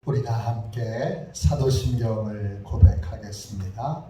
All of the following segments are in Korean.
우리 다 함께 사도신경을 고백하겠습니다.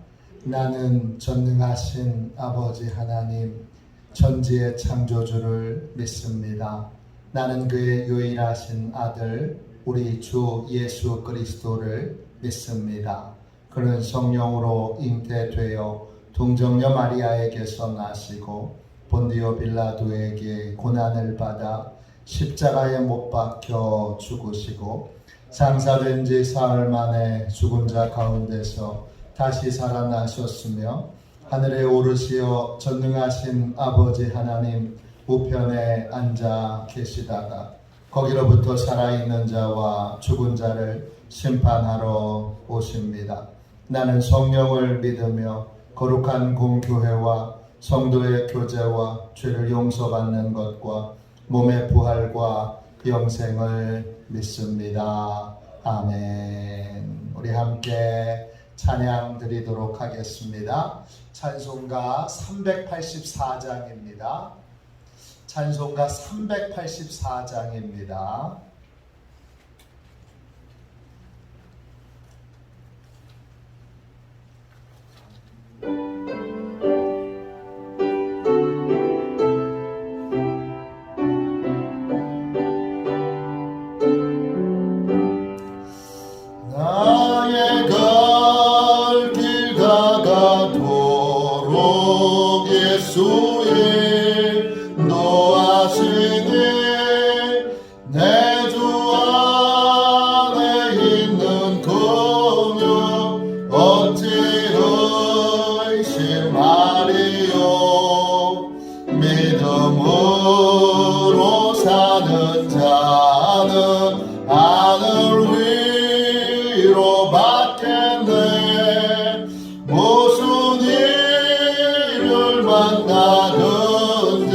나는 전능하신 아버지 하나님 천지의 창조주를 믿습니다. 나는 그의 유일하신 아들 우리 주 예수 그리스도를 믿습니다. 그는 성령으로 잉태되어 동정녀 마리아에게서 나시고 본디오 빌라도에게 고난을 받아 십자가에 못 박혀 죽으시고 장사된 지 사흘 만에 죽은 자 가운데서 다시 살아나셨으며 하늘에 오르시어 전능하신 아버지 하나님 우편에 앉아 계시다가 거기로부터 살아있는 자와 죽은 자를 심판하러 오십니다. 나는 성령을 믿으며 거룩한 공교회와 성도의 교제와 죄를 용서받는 것과 몸의 부활과 영생을 믿습니다. 아멘. 우리 함께 찬양 드리도록 하겠습니다. 찬송가 384장입니다. 찬송가 384장입니다. 믿음으로 사는 자는 하늘 위로 받겠네. 무슨 일을 만나든지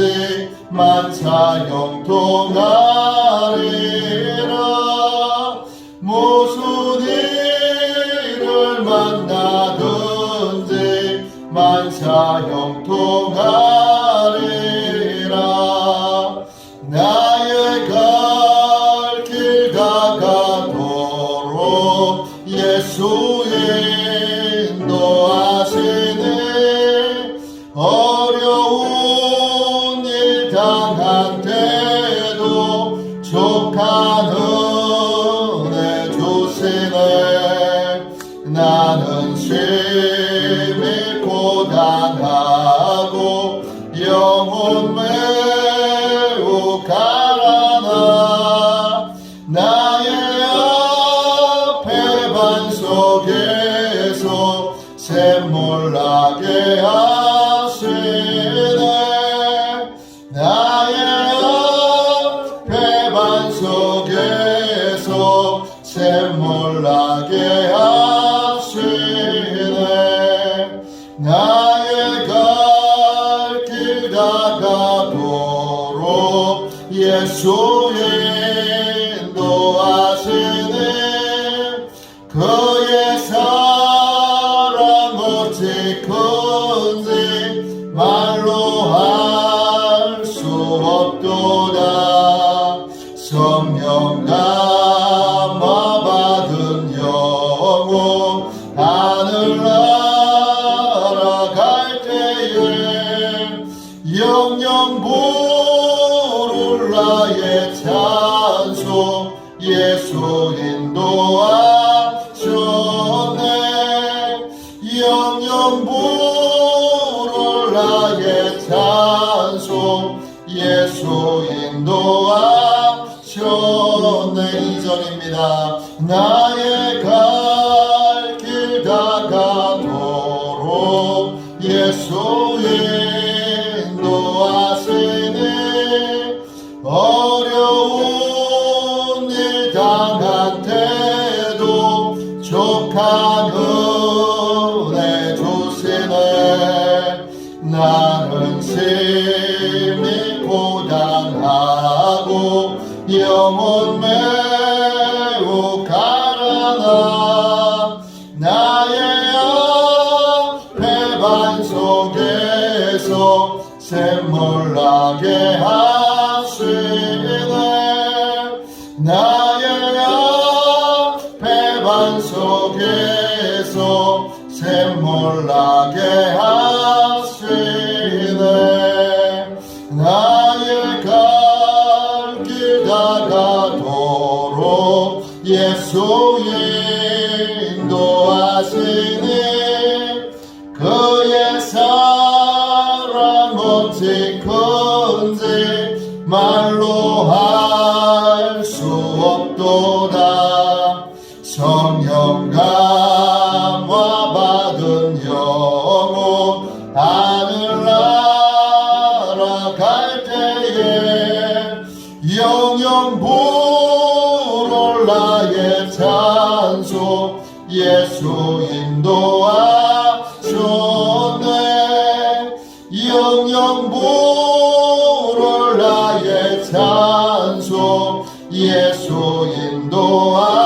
만사 형통하리라. 무슨 일을 만나든지 만사 형통하리라. 나의 갈 길 다가도록 예수 인도하시네. 어려운 일 당한 때도 족한 은혜 주시네. 나는 심히 고단하고 영혼 매우 가라나. 나의 앞에 반석에서 샘물나게 하시네. 나의 앞에 반석에서 샘물나게 하시네. 나의 갈 길 다가도록 예수 인도하시네. 그의 사랑 어찌 큰지 말로 할 수 없도다. 성령 감화 받은 영혼 하늘 날아갈 때에 영영 부를 나의 찬송 예수 인도하셨네. 영영 부를 나의 찬송 예수 인도하셨네. 2절입니다. 나의 갈 길 다가도록 예수 인도하시네. 어려운 일 당한 때도 족한 은혜 주시네. 나는 심히 고단하고 영혼 매우 가라나. 나의 앞에 반석에서 샘물나게 하시네. 나의 주께서 샘몰나게 하시네. 나의 갈 길 다가도록 예수 인도하시니 그의 사랑 어찌 큰지 말로 할 수 없도다. 성령 감화 받은 영혼 하늘 날아갈 때에 영영 부를 나의 찬송 예수 인도하셨네. 영영 부를 나의 찬송 예수 인도하셨네.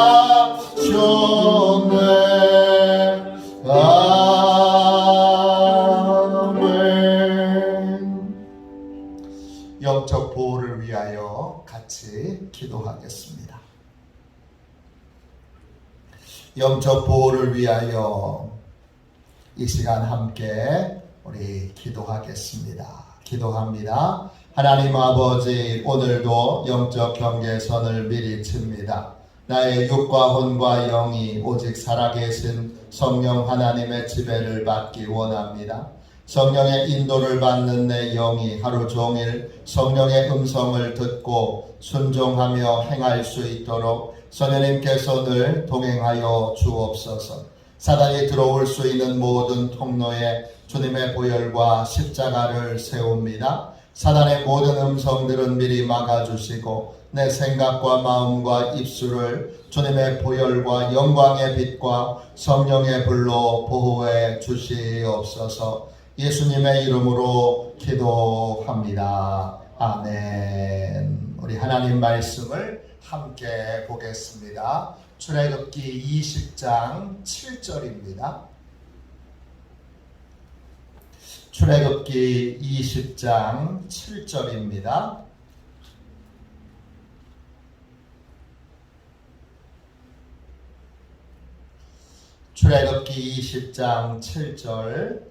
아멘. 영적 보호를 위하여 같이 기도하겠습니다. 영적 보호를 위하여 이 시간 함께 우리 기도하겠습니다. 기도합니다. 하나님 아버지, 오늘도 영적 경계선을 미리 칩니다. 나의 육과 혼과 영이 오직 살아계신 성령 하나님의 지배를 받기 원합니다. 성령의 인도를 받는 내 영이 하루 종일 성령의 음성을 듣고 순종하며 행할 수 있도록 성령님께서 늘 동행하여 주옵소서. 사단이 들어올 수 있는 모든 통로에 주님의 보혈과 십자가를 세웁니다. 사단의 모든 음성들은 미리 막아주시고 내 생각과 마음과 입술을 주님의 보혈과 영광의 빛과 성령의 불로 보호해 주시옵소서. 예수님의 이름으로 기도합니다. 아멘. 우리 하나님 말씀을 함께 보겠습니다. 출애굽기 20장 7절입니다. 출애굽기 20장 7절입니다. 출애굽기 20장 7절.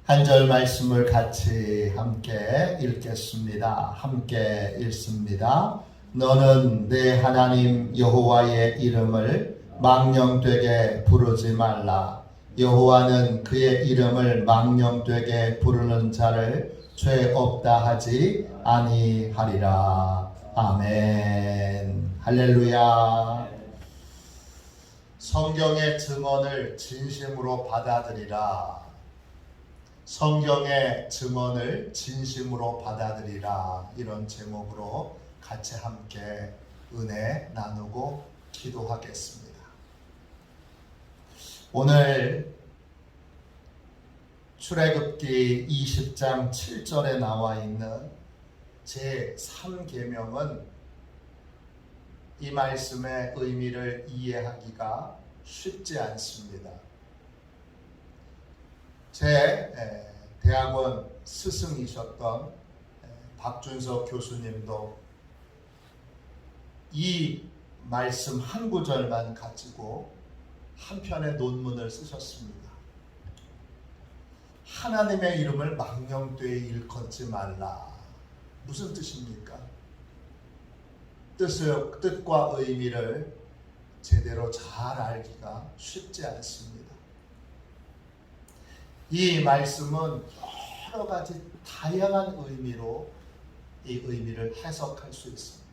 한 절 말씀을 같이 함께 읽겠습니다. 함께 읽습니다. 너는 내 하나님 여호와의 이름을 망령되게 부르지 말라. 여호와는 그의 이름을 망령되게 부르는 자를 죄 없다 하지 아니하리라. 아멘. 할렐루야. 성경의 증언을 진심으로 받아들이라. 성경의 증언을 진심으로 받아들이라. 이런 제목으로 같이 함께 은혜 나누고 기도하겠습니다. 오늘 출애굽기 20장 7절에 나와 있는 제3계명은 이 말씀의 의미를 이해하기가 쉽지 않습니다. 제 대학원 스승이셨던 박준석 교수님도 이 말씀 한 구절만 가지고 한 편의 논문을 쓰셨습니다. 하나님의 이름을 망령되이 일컫지 말라. 무슨 뜻입니까? 뜻과 의미를 제대로 잘 알기가 쉽지 않습니다. 이 말씀은 여러 가지 다양한 의미로 이 의미를 해석할 수 있습니다.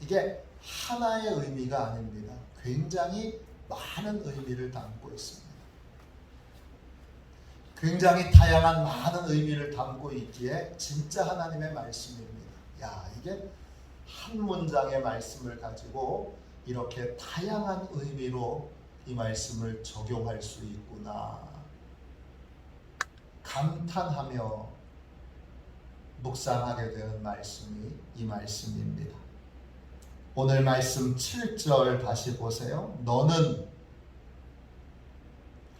이게 하나의 의미가 아닙니다. 굉장히 많은 의미를 담고 있습니다. 굉장히 다양한 많은 의미를 담고 있기에 진짜 하나님의 말씀입니다. 야, 이게 한 문장의 말씀을 가지고 이렇게 다양한 의미로 이 말씀을 적용할 수 있구나. 감탄하며 묵상하게 되는 말씀이 이 말씀입니다. 오늘 말씀 7절 다시 보세요. 너는,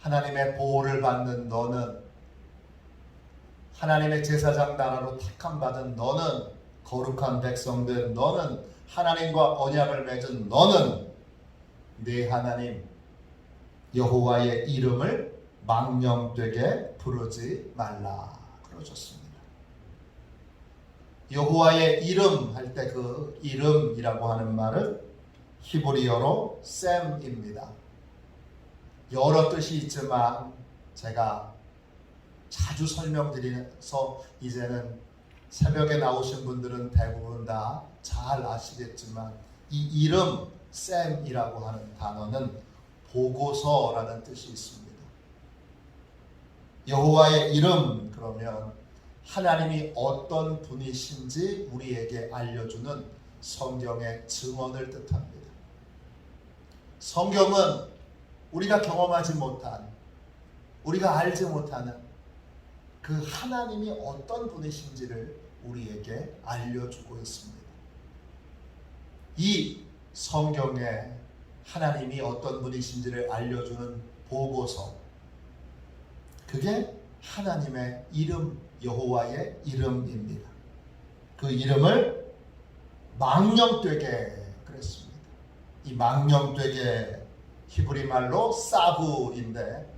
하나님의 보호를 받는 너는, 하나님의 제사장 나라로 택함 받은 너는 거룩한 백성된 너는, 하나님과 언약을 맺은 너는 네 하나님 여호와의 이름을 망령되게 부르지 말라 그러셨습니다. 여호와의 이름 할 때 그 이름이라고 하는 말은 히브리어로 셈입니다. 여러 뜻이 있지만 제가 자주 설명드려서 이제는 새벽에 나오신 분들은 대부분 다 잘 아시겠지만, 이 이름 셈이라고 하는 단어는 보고서라는 뜻이 있습니다. 여호와의 이름 그러면 하나님이 어떤 분이신지 우리에게 알려주는 성경의 증언을 뜻합니다. 성경은 우리가 경험하지 못한, 우리가 알지 못하는 그 하나님이 어떤 분이신지를 우리에게 알려주고 있습니다. 이 성경에 하나님이 어떤 분이신지를 알려주는 보고서, 그게 하나님의 이름, 여호와의 이름입니다. 그 이름을 망령되게 그랬습니다. 이 망령되게 히브리 말로 사부인데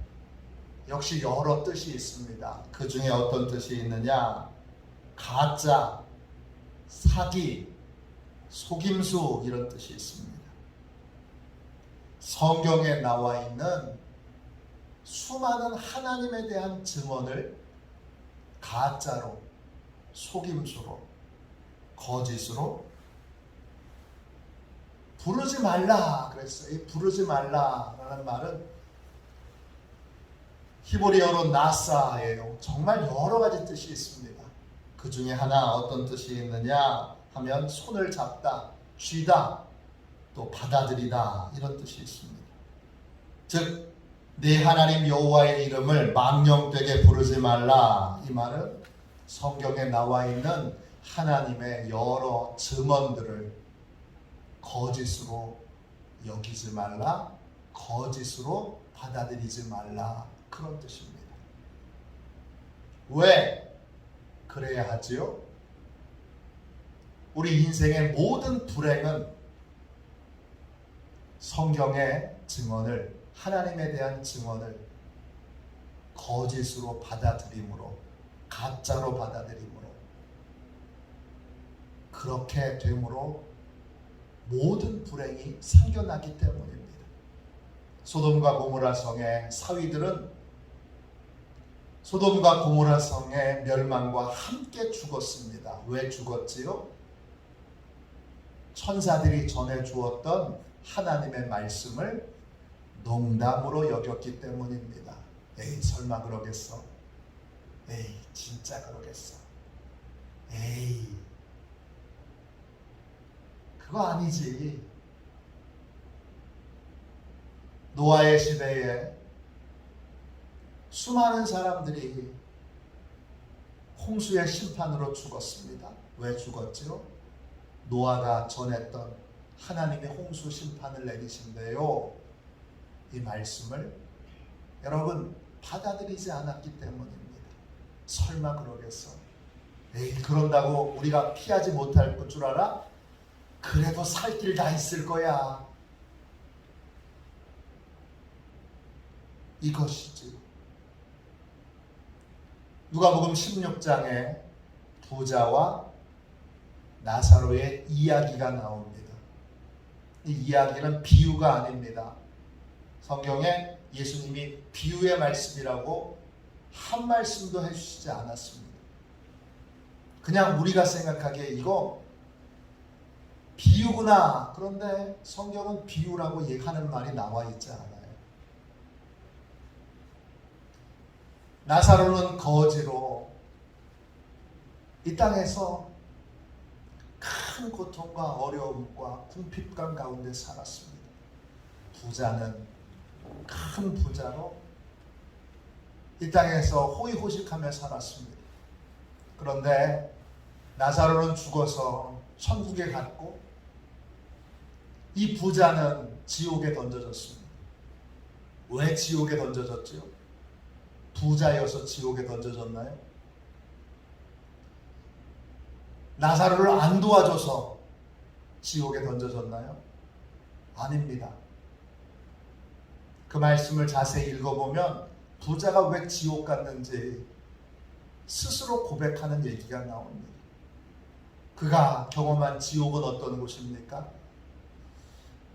역시 여러 뜻이 있습니다. 그 중에 어떤 뜻이 있느냐? 가짜, 사기, 속임수 이런 뜻이 있습니다. 성경에 나와 있는 수많은 하나님에 대한 증언을 가짜로, 속임수로, 거짓으로 부르지 말라 그랬어요. 이 부르지 말라라는 말은 히브리어로 나사예요. 정말 여러 가지 뜻이 있습니다. 그 중에 하나 어떤 뜻이 있느냐 하면 손을 잡다, 쥐다, 또 받아들이다 이런 뜻이 있습니다. 즉 네 하나님 여호와의 이름을 망령되게 부르지 말라, 이 말은 성경에 나와 있는 하나님의 여러 증언들을 거짓으로 여기지 말라, 거짓으로 받아들이지 말라, 그런 뜻입니다. 왜 그래야 하지요? 우리 인생의 모든 불행은 성경의 증언을, 하나님에 대한 증언을 거짓으로 받아들임으로, 가짜로 받아들임으로, 그렇게 됨으로 모든 불행이 생겨나기 때문입니다. 소돔과 고모라 성의 사위들은 소돔과 고모라 성의 멸망과 함께 죽었습니다. 왜 죽었지요? 천사들이 전해 주었던 하나님의 말씀을 농담으로 여겼기 때문입니다. 에이, 설마 그러겠어? 에이, 진짜 그러겠어? 에이, 그거 아니지. 노아의 시대에 수많은 사람들이 홍수의 심판으로 죽었습니다. 왜 죽었지요? 노아가 전했던 하나님의 홍수 심판을 내리신대요. 이 말씀을 여러분 받아들이지 않았기 때문입니다. 설마 그러겠어? 에이, 그런다고 우리가 피하지 못할 줄 알아? 그래도 살 길 다 있을 거야. 이것이지. 누가복음 16장에 부자와 나사로의 이야기가 나옵니다. 이 이야기는 비유가 아닙니다. 성경에 예수님이 비유의 말씀이라고 한 말씀도 해주시지 않았습니다. 그냥 우리가 생각하기에 이거 비유구나. 그런데 성경은 비유라고 하는 말이 나와 있지 않아요. 나사로는 거지로 이 땅에서 큰 고통과 어려움과 궁핍감 가운데 살았습니다. 부자는 큰 부자로 이 땅에서 호의호식하며 살았습니다. 그런데 나사로는 죽어서 천국에 갔고 이 부자는 지옥에 던져졌습니다. 왜 지옥에 던져졌지요? 부자여서 지옥에 던져졌나요? 나사로를 안 도와줘서 지옥에 던져졌나요? 아닙니다. 그 말씀을 자세히 읽어보면 부자가 왜 지옥 갔는지 스스로 고백하는 얘기가 나옵니다. 그가 경험한 지옥은 어떤 곳입니까?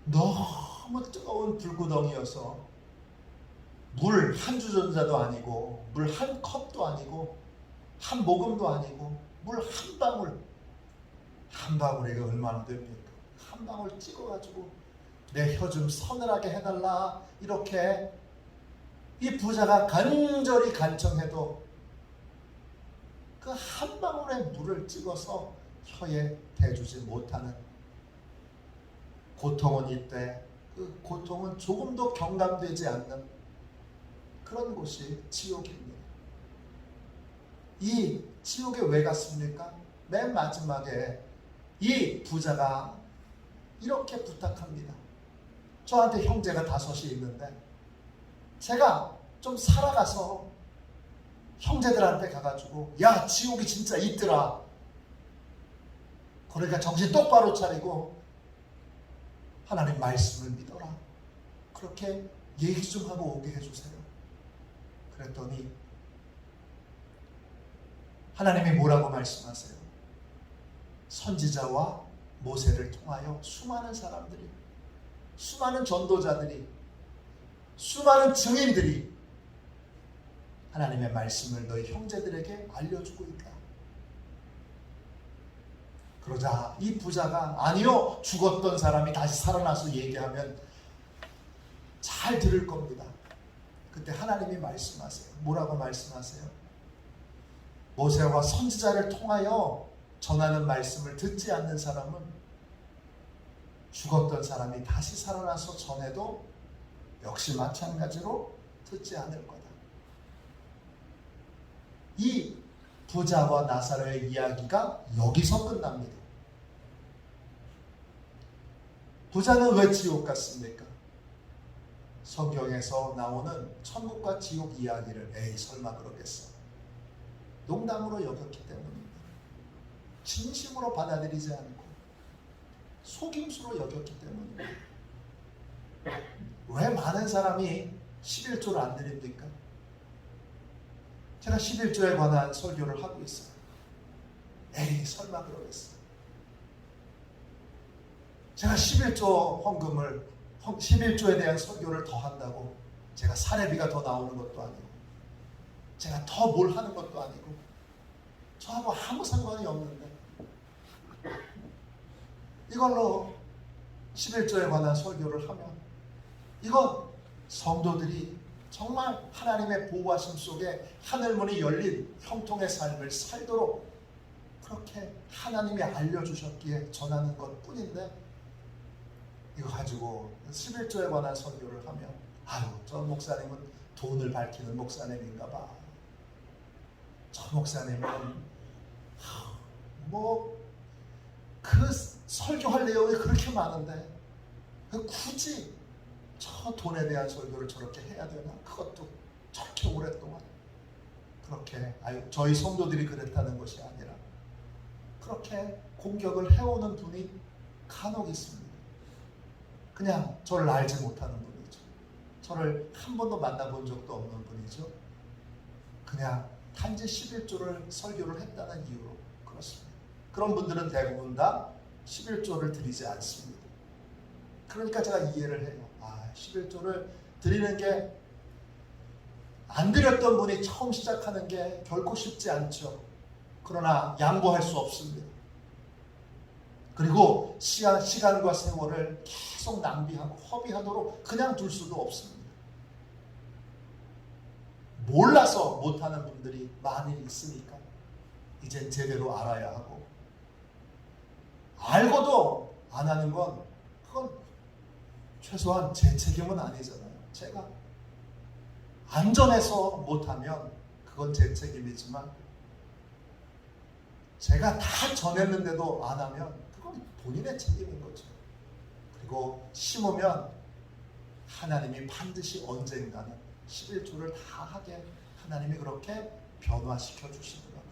너무 뜨거운 불구덩이여서 물 한 주전자도 아니고 물 한 컵도 아니고 한 모금도 아니고 물 한 방울이 얼마나 됩니까? 한 방울 찍어가지고 내 혀 좀 서늘하게 해달라 이렇게 이 부자가 간절히 간청해도 그 한 방울의 물을 찍어서 혀에 대주지 못하는 고통은 이때 그 고통은 조금도 경감되지 않는 그런 곳이 지옥입니다. 이 지옥에 왜 갔습니까? 맨 마지막에 이 부자가 이렇게 부탁합니다. 저한테 형제가 5이 있는데 제가 좀 살아가서 형제들한테 가가지고 야 지옥이 진짜 있더라. 그러니까 정신 똑바로 차리고 하나님 말씀을 믿어라. 그렇게 얘기 좀 하고 오게 해주세요. 그랬더니 하나님이 뭐라고 말씀하세요? 선지자와 모세를 통하여 수많은 사람들이, 수많은 전도자들이, 수많은 증인들이 하나님의 말씀을 너희 형제들에게 알려주고 있다. 그러자 이 부자가 아니요 죽었던 사람이 다시 살아나서 얘기하면 잘 들을 겁니다. 그때 하나님이 말씀하세요. 뭐라고 말씀하세요? 모세와 선지자를 통하여 전하는 말씀을 듣지 않는 사람은 죽었던 사람이 다시 살아나서 전해도 역시 마찬가지로 듣지 않을 거다. 이 부자와 나사로의 이야기가 여기서 끝납니다. 부자는 왜 지옥 갔습니까? 성경에서 나오는 천국과 지옥 이야기를 에이 설마 그러겠어. 농담으로 여겼기 때문입니다. 진심으로 받아들이지 않고 속임수로 여겼기 때문입니다. 왜 많은 사람이 11조를 안 드립니까? 제가 11조에 관한 설교를 하고 있어요. 에이 설마 그러겠어. 제가 11조 헌금을 11조에 대한 설교를 더 한다고 제가 사례비가 더 나오는 것도 아니고 제가 더 뭘 하는 것도 아니고 저하고 아무 상관이 없는데 이걸로 11조에 관한 설교를 하면 이건 성도들이 정말 하나님의 보호하심 속에 하늘문이 열린 형통의 삶을 살도록 그렇게 하나님이 알려주셨기에 전하는 것 뿐인데 이거 가지고 11조에 관한 설교를 하면 아유 저 목사님은 돈을 밝히는 목사님인가 봐. 저 목사님은 뭐 그 설교할 내용이 그렇게 많은데 굳이 저 돈에 대한 설교를 저렇게 해야 되나? 그것도 저렇게 오랫동안 그렇게 저희 성도들이 그랬다는 것이 아니라 그렇게 공격을 해오는 분이 간혹 있습니다. 그냥 저를 알지 못하는 분이죠. 저를 한 번도 만나본 적도 없는 분이죠. 그냥 단지 11조를 설교를 했다는 이유로 그렇습니다. 그런 분들은 대부분 다 11조를 드리지 않습니다. 그러니까 제가 이해를 해요. 11조를 드리는 게 안 드렸던 분이 처음 시작하는 게 결코 쉽지 않죠. 그러나 양보할 수 없습니다. 그리고 시간과 세월을 계속 낭비하고 허비하도록 그냥 둘 수도 없습니다. 몰라서 못하는 분들이 많이 있으니까 이제 제대로 알아야 하고 알고도 안 하는 건 그건 최소한 제 책임은 아니잖아요. 제가 안전해서 못하면 그건 제 책임이지만 제가 다 전했는데도 안 하면 그건 본인의 책임인 거죠. 그리고 심으면 하나님이 반드시 언젠가는 11조를 다 하게 하나님이 그렇게 변화시켜 주시는 겁니다.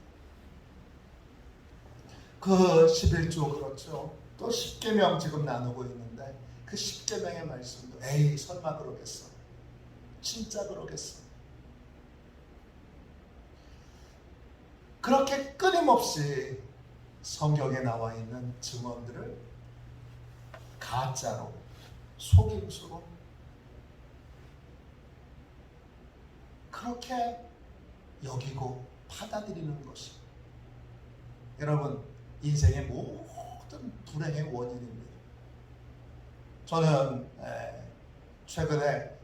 그 11조 그렇죠. 또 10계명 지금 나누고 있는데 그 10계명의 말씀도 에이 설마 그러겠어. 진짜 그러겠어. 그렇게 끊임없이 성경에 나와 있는 증언들을 가짜로 속임수로 그렇게 여기고 받아들이는 것이 여러분 인생의 모든 불행의 원인입니다. 저는 최근에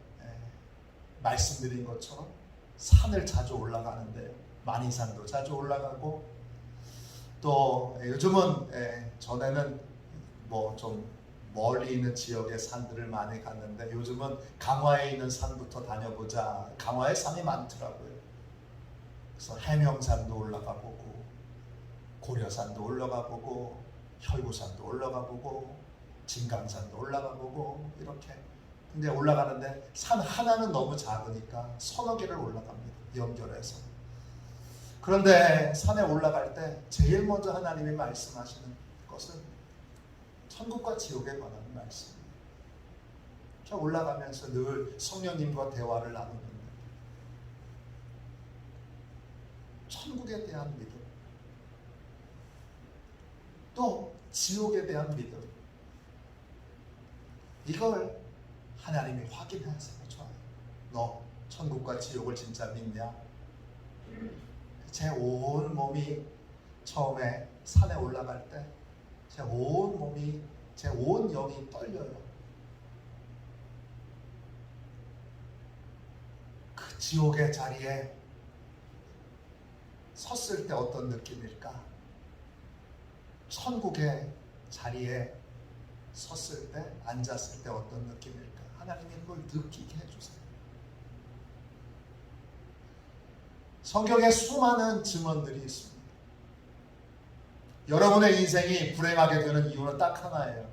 말씀드린 것처럼 산을 자주 올라가는데요. 만이산도 자주 올라가고 또 요즘은 전에는 뭐 좀 멀리 있는 지역의 산들을 많이 갔는데 요즘은 강화에 있는 산부터 다녀보자. 강화에 산이 많더라고요. 그래서 해명산도 올라가 보고 고려산도 올라가 보고 혈구산도 올라가 보고 진강산도 올라가 보고 이렇게. 근데 올라가는데 산 하나는 너무 작으니까 서너 개를 올라갑니다. 연결해서. 그런데 산에 올라갈 때 제일 먼저 하나님이 말씀하시는 것은 천국과 지옥에 관한 말씀이에요. 저 올라가면서 늘 성령님과 대화를 나누는데 천국에 대한 믿음, 또 지옥에 대한 믿음, 이걸 하나님이 확인하세요. 좋아요. 너 천국과 지옥을 진짜 믿냐? 제 온 몸이 처음에 산에 올라갈 때 제 온 몸이, 제 온 영이 떨려요. 그 지옥의 자리에 섰을 때 어떤 느낌일까? 천국의 자리에 섰을 때, 앉았을 때 어떤 느낌일까? 하나님이 그걸 느끼게 해주세요. 성경에 수많은 증언들이 있습니다. 여러분의 인생이 불행하게 되는 이유는 딱 하나예요.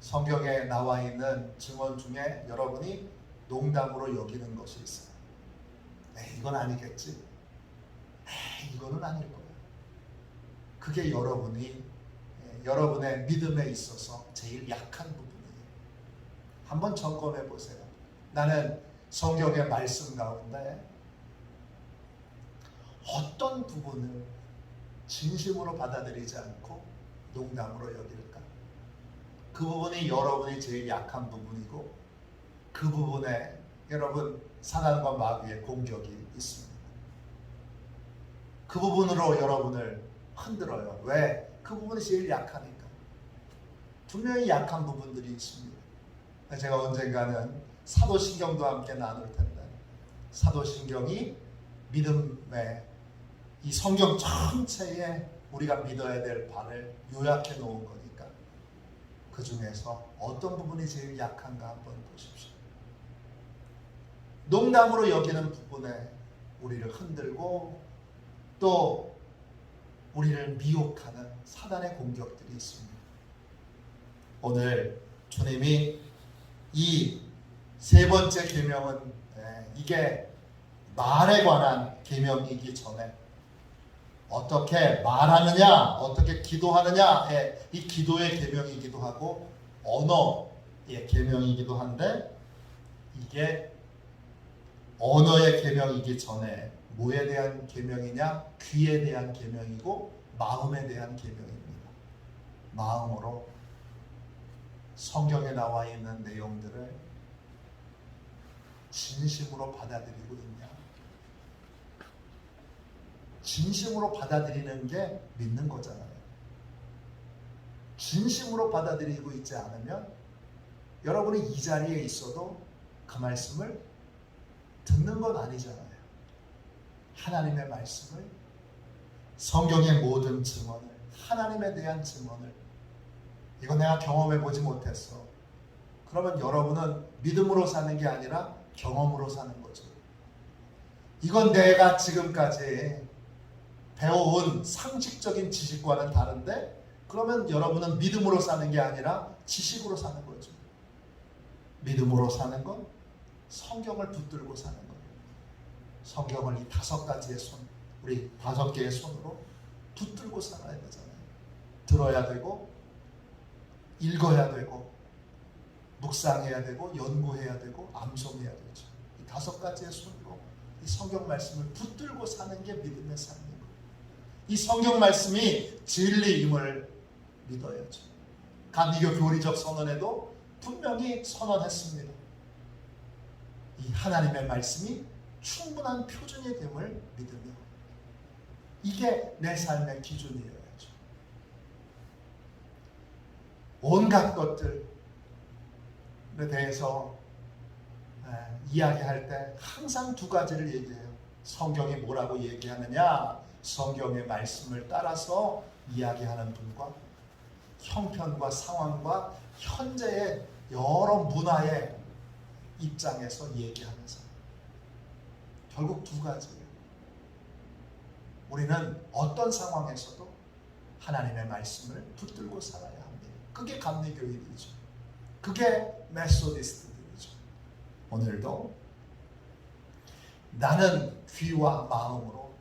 성경에 나와 있는 증언 중에 여러분이 농담으로 여기는 것이 있어요. 에이, 이건 아니겠지. 에이, 이거는 아닐 거야. 그게 여러분의 믿음에 있어서 제일 약한 부분이에요. 한번 점검해 보세요. 나는 성경의 말씀 가운데 어떤 부분을 진심으로 받아들이지 않고 농담으로 여길까? 그 부분이 여러분이 제일 약한 부분이고 그 부분에 여러분 사단과 마귀의 공격이 있습니다. 그 부분으로 여러분을 흔들어요. 왜? 그 부분이 제일 약하니까. 분명히 약한 부분들이 있습니다. 제가 언젠가는 사도신경도 함께 나눌 텐데 사도신경이 믿음의 이 성경 전체에 우리가 믿어야 될 바를 요약해 놓은 거니까 그 중에서 어떤 부분이 제일 약한가 한번 보십시오. 농담으로 여기는 부분에 우리를 흔들고 또 우리를 미혹하는 사단의 공격들이 있습니다. 오늘 주님이 이 세 번째 계명은 이게 말에 관한 계명이기 전에 어떻게 말하느냐, 어떻게 기도하느냐의 이 기도의 계명이기도 하고 언어의 계명이기도 한데 이게 언어의 계명이기 전에 뭐에 대한 계명이냐? 귀에 대한 계명이고 마음에 대한 계명입니다. 마음으로 성경에 나와 있는 내용들을 진심으로 받아들이고 있냐? 진심으로 받아들이는 게 믿는 거잖아요. 진심으로 받아들이고 있지 않으면 여러분이 이 자리에 있어도 그 말씀을 듣는 건 아니잖아요. 하나님의 말씀을, 성경의 모든 증언을, 하나님에 대한 증언을 이거 내가 경험해 보지 못했어. 그러면 여러분은 믿음으로 사는 게 아니라 경험으로 사는 거죠. 이건 내가 지금까지 배워온 상식적인 지식과는 다른데 그러면 여러분은 믿음으로 사는 게 아니라 지식으로 사는 거죠. 믿음으로 사는 건 성경을 붙들고 사는 거예요. 성경을 이 5가지의 손, 우리 5개의 손으로 붙들고 살아야 되잖아요. 들어야 되고 읽어야 되고 묵상해야 되고 연구해야 되고 암송해야 되죠. 이 5가지의 손으로 이 성경 말씀을 붙들고 사는 게 믿음의 삶이고, 이 성경 말씀이 진리임을 믿어야죠. 감리교 교리적 선언에도 분명히 선언했습니다. 이 하나님의 말씀이 충분한 표준이 됨을 믿으며 이게 내 삶의 기준이어야죠. 온갖 것들에 대해서 이야기할 때 항상 2가지를 얘기해요. 성경이 뭐라고 얘기하느냐, 성경의 말씀을 따라서 이야기하는 분과 형편과 상황과 현재의 여러 문화의 입장에서 얘기하는 사람. 결국 2가지예요. 우리는 어떤 상황에서도 하나님의 말씀을 붙들고 살아야 합니다. 그게 감리교인이죠. 그게 메소디스트들이죠. 오늘도 나는 귀와 마음으로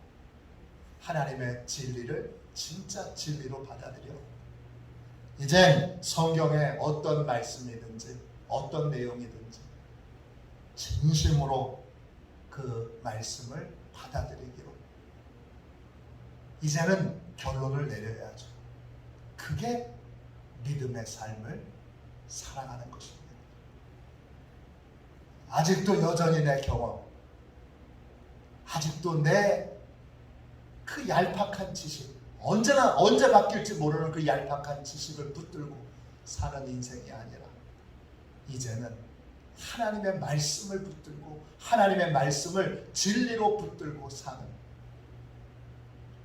하나님의 진리를 진짜 진리로 받아들여. 이젠 성경에 어떤 말씀이든지 어떤 내용이든지 진심으로 그 말씀을 받아들이기로 이제는 결론을 내려야죠. 그게 믿음의 삶을 살아가는 것입니다. 아직도 여전히 내 경험, 아직도 내 그 얄팍한 지식, 언제 바뀔지 모르는 그 얄팍한 지식을 붙들고 사는 인생이 아니라 이제는 하나님의 말씀을 붙들고 하나님의 말씀을 진리로 붙들고 사는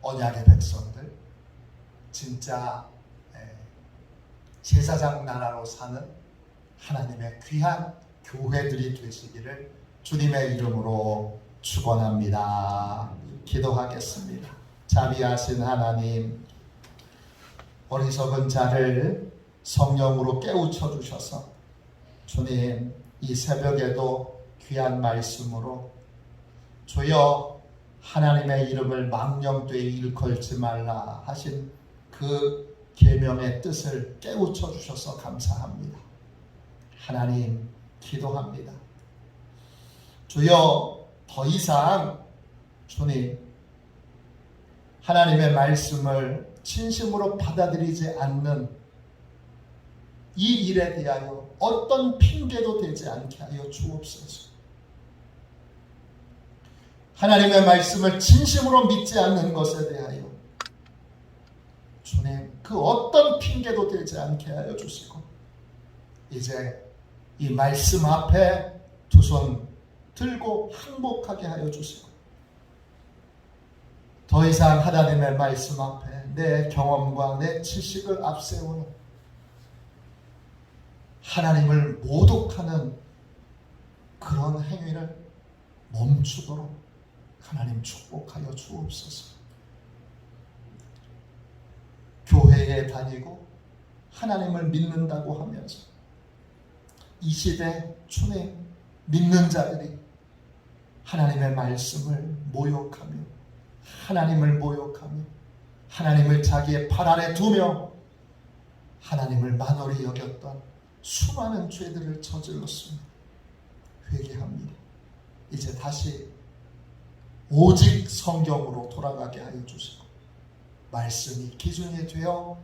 언약의 백성들, 진짜 제사장 나라로 사는 하나님의 귀한 교회들이 되시기를 주님의 이름으로 축원합니다. 기도하겠습니다. 자비하신 하나님, 어리석은 자를 성령으로 깨우쳐 주셔서 주님, 이 새벽에도 귀한 말씀으로 주여 하나님의 이름을 망령되이 일컬지 말라 하신 그 계명의 뜻을 깨우쳐 주셔서 감사합니다. 하나님, 기도합니다. 주여, 더 이상 주님, 하나님의 말씀을 진심으로 받아들이지 않는 이 일에 대하여 어떤 핑계도 되지 않게 하여 주옵소서. 하나님의 말씀을 진심으로 믿지 않는 것에 대하여 주님, 그 어떤 핑계도 되지 않게 하여 주시고 이제 이 말씀 앞에 2손 들고 항복하게 하여 주시고 더 이상 하나님의 말씀 앞에 내 경험과 내 지식을 앞세우는 하나님을 모독하는 그런 행위를 멈추도록 하나님 축복하여 주옵소서. 교회에 다니고 하나님을 믿는다고 하면서 이 시대 주님 믿는 자들이 하나님의 말씀을 모욕하며 하나님을 모욕하며 하나님을 자기의 팔 아래 두며 하나님을 만홀히 여겼던 수많은 죄들을 저질렀습니다. 회개합니다. 이제 다시 오직 성경으로 돌아가게 하여 주시고 말씀이 기준이 되어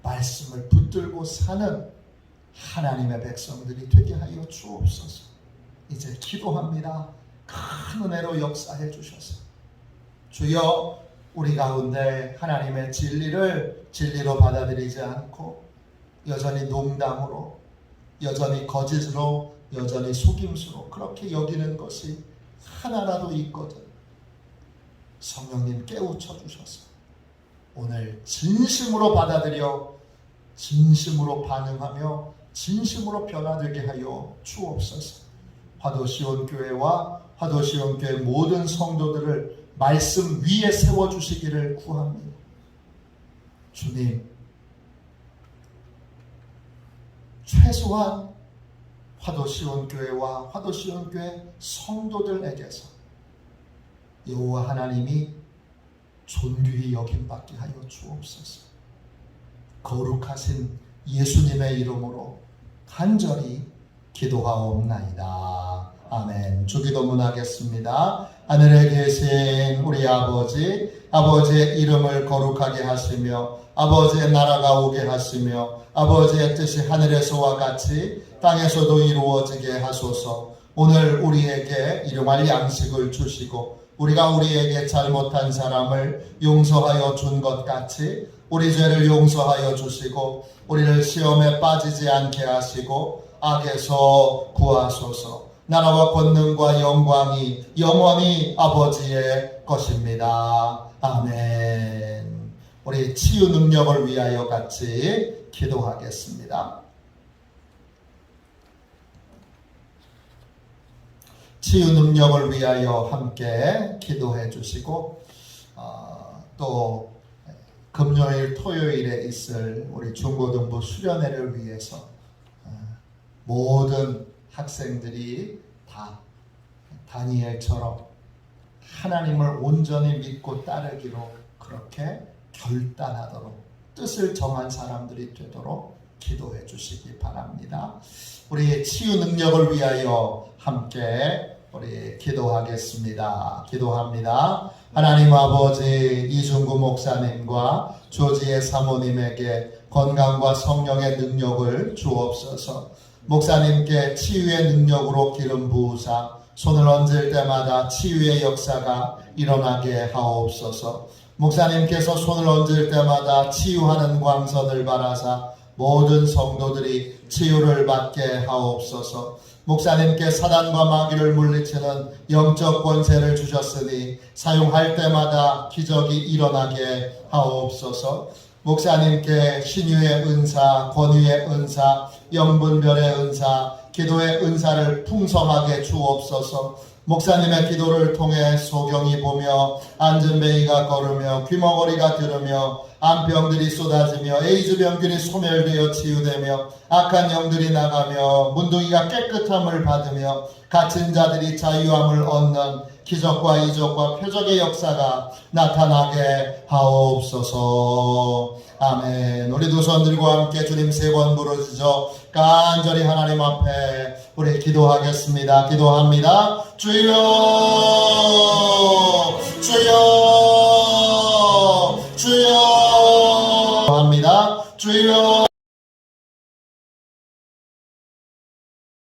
말씀을 붙들고 사는 하나님의 백성들이 되게 하여 주옵소서. 이제 기도합니다. 큰 은혜로 역사해 주셔서 주여, 우리 가운데 하나님의 진리를 진리로 받아들이지 않고 여전히 농담으로, 여전히 거짓으로, 여전히 속임수로 그렇게 여기는 것이 하나라도 있거든. 성령님 깨우쳐 주셔서 오늘 진심으로 받아들여 진심으로 반응하며 진심으로 변화되게 하여 주옵소서. 화도시온교회와 화도시온교회 모든 성도들을 말씀 위에 세워주시기를 구합니다. 주님, 최소한 화도시온교회와 화도시온교회 성도들에게서 여호와 하나님이 존귀히 여김받게 하여 주옵소서. 거룩하신 예수님의 이름으로 간절히 기도하옵나이다. 아멘. 주기도문 하겠습니다. 하늘에 계신 우리 아버지, 아버지의 이름을 거룩하게 하시며 아버지의 나라가 오게 하시며 아버지의 뜻이 하늘에서와 같이 땅에서도 이루어지게 하소서. 오늘 우리에게 일용할 양식을 주시고 우리가 우리에게 잘못한 사람을 용서하여 준 것 같이 우리 죄를 용서하여 주시고 우리를 시험에 빠지지 않게 하시고 악에서 구하소서. 나라와 권능과 영광이 영원히 아버지의 것입니다. 아멘. 우리 치유 능력을 위하여 같이 기도하겠습니다. 치유 능력을 위하여 함께 기도해 주시고 또 금요일 토요일에 있을 우리 중고등부 수련회를 위해서 모든 학생들이 다 다니엘처럼 하나님을 온전히 믿고 따르기로 그렇게 결단하도록 뜻을 정한 사람들이 되도록 기도해 주시기 바랍니다. 우리 치유 능력을 위하여 함께 우리 기도하겠습니다. 기도합니다. 하나님 아버지, 이중구 목사님과 조지의 사모님에게 건강과 성령의 능력을 주옵소서. 목사님께 치유의 능력으로 기름 부으사 손을 얹을 때마다 치유의 역사가 일어나게 하옵소서. 목사님께서 손을 얹을 때마다 치유하는 광선을 바라사 모든 성도들이 치유를 받게 하옵소서. 목사님께 사단과 마귀를 물리치는 영적 권세를 주셨으니 사용할 때마다 기적이 일어나게 하옵소서. 목사님께 신유의 은사, 권위의 은사, 영분별의 은사, 기도의 은사를 풍성하게 주옵소서. 목사님의 기도를 통해 소경이 보며 안전뱅이가 걸으며 귀머거리가 들으며 암병들이 쏟아지며 에이즈 병균이 소멸되어 치유되며 악한 영들이 나가며 문둥이가 깨끗함을 받으며 갇힌 자들이 자유함을 얻는 기적과 이적과 표적의 역사가 나타나게 하옵소서. 아멘. 우리 두 손 들고 함께 주님 3번 부르짖어 간절히 하나님 앞에 우리 기도하겠습니다. 기도합니다. 주여